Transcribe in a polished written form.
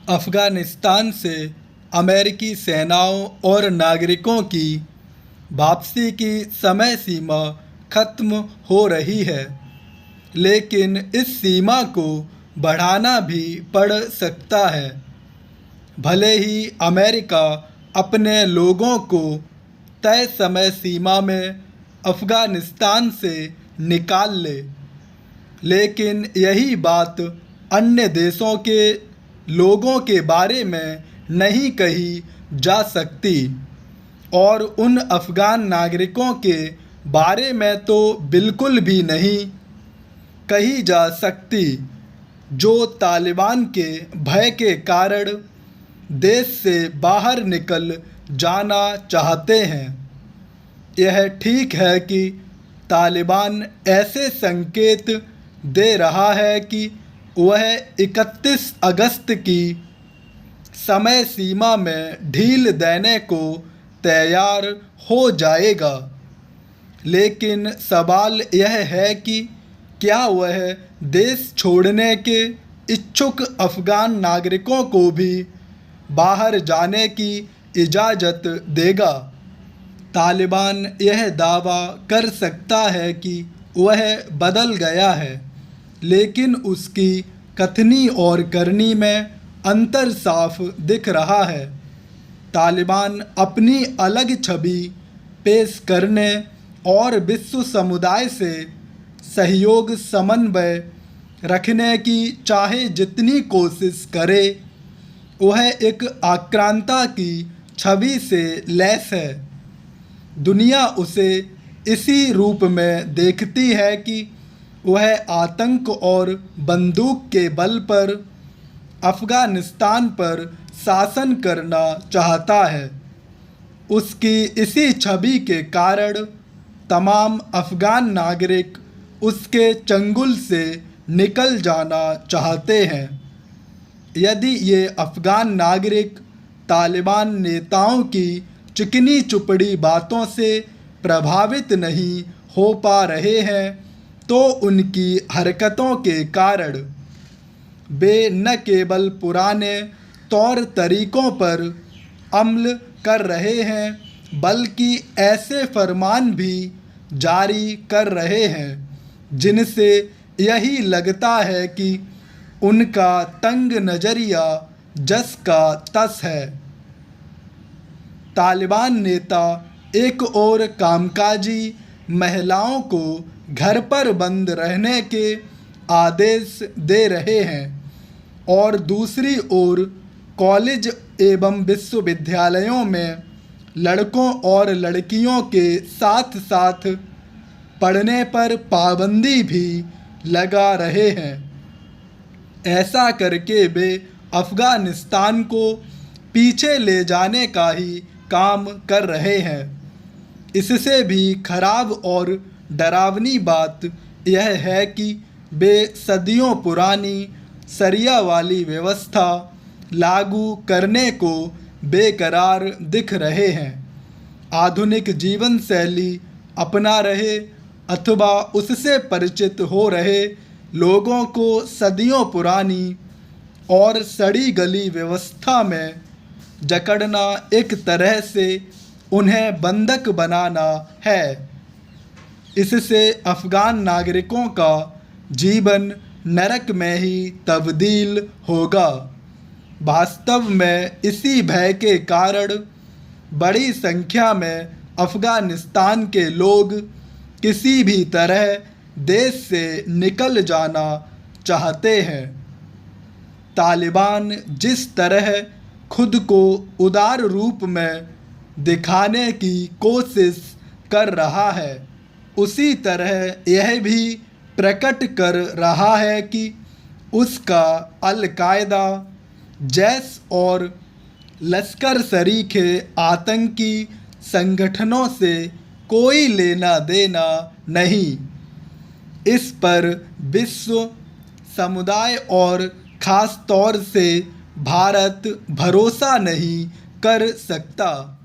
अफ़गानिस्तान से अमेरिकी सेनाओं और नागरिकों की वापसी की समय सीमा ख़त्म हो रही है, लेकिन इस सीमा को बढ़ाना भी पड़ सकता है। भले ही अमेरिका अपने लोगों को तय समय सीमा में अफ़गानिस्तान से निकाल ले, लेकिन यही बात अन्य देशों के लोगों के बारे में नहीं कही जा सकती, और उन अफ़गान नागरिकों के बारे में तो बिल्कुल भी नहीं कही जा सकती जो तालिबान के भय के कारण देश से बाहर निकल जाना चाहते हैं। यह ठीक है कि तालिबान ऐसे संकेत दे रहा है कि वह 31 अगस्त की समय सीमा में ढील देने को तैयार हो जाएगा, लेकिन सवाल यह है कि क्या वह देश छोड़ने के इच्छुक अफ़गान नागरिकों को भी बाहर जाने की इजाज़त देगा। तालिबान यह दावा कर सकता है कि वह बदल गया है, लेकिन उसकी कथनी और करनी में अंतर साफ दिख रहा है। तालिबान अपनी अलग छवि पेश करने और विश्व समुदाय से सहयोग समन्वय रखने की चाहे जितनी कोशिश करे, वह एक आक्रांता की छवि से लैस है। दुनिया उसे इसी रूप में देखती है कि वह आतंक और बंदूक के बल पर अफ़गानिस्तान पर शासन करना चाहता है। उसकी इसी छवि के कारण तमाम अफ़गान नागरिक उसके चंगुल से निकल जाना चाहते हैं। यदि ये अफ़गान नागरिक तालिबान नेताओं की चिकनी चुपड़ी बातों से प्रभावित नहीं हो पा रहे हैं, तो उनकी हरकतों के कारण वे न केवल पुराने तौर तरीक़ों पर अमल कर रहे हैं, बल्कि ऐसे फरमान भी जारी कर रहे हैं जिनसे यही लगता है कि उनका तंग नज़रिया जस का तस है। तालिबान नेता एक ओर कामकाजी महिलाओं को घर पर बंद रहने के आदेश दे रहे हैं, और दूसरी ओर कॉलेज एवं विश्वविद्यालयों में लड़कों और लड़कियों के साथ साथ पढ़ने पर पाबंदी भी लगा रहे हैं। ऐसा करके वे अफ़गानिस्तान को पीछे ले जाने का ही काम कर रहे हैं। इससे भी खराब और डरावनी बात यह है कि वे सदियों पुरानी शरिया वाली व्यवस्था लागू करने को बेकरार दिख रहे हैं। आधुनिक जीवन शैली अपना रहे अथवा उससे परिचित हो रहे लोगों को सदियों पुरानी और सड़ी गली व्यवस्था में जकड़ना एक तरह से उन्हें बंधक बनाना है। इससे अफ़गान नागरिकों का जीवन नरक में ही तब्दील होगा। वास्तव में इसी भय के कारण बड़ी संख्या में अफ़गानिस्तान के लोग किसी भी तरह देश से निकल जाना चाहते हैं। तालिबान जिस तरह खुद को उदार रूप में दिखाने की कोशिश कर रहा है, उसी तरह यह भी प्रकट कर रहा है कि उसका अल-कायदा, जैश और लश्कर शरीके आतंकी संगठनों से कोई लेना देना नहीं। इस पर विश्व समुदाय और ख़ास तौर से भारत भरोसा नहीं कर सकता।